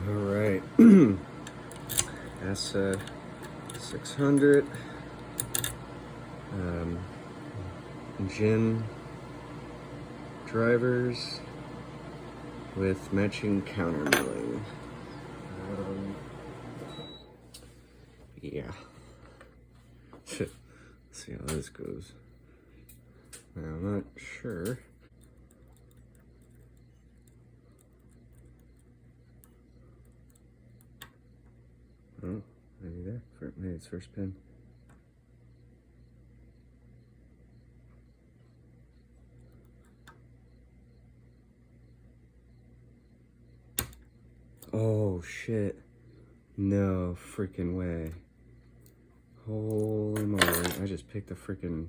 All right, ASSA 600 gin drivers with matching counter milling. Yeah. Let's see how this goes. Now, I'm not sure. Oh, maybe there. Maybe it's first pin. Oh shit. No freaking way. Holy moly. I just picked a freaking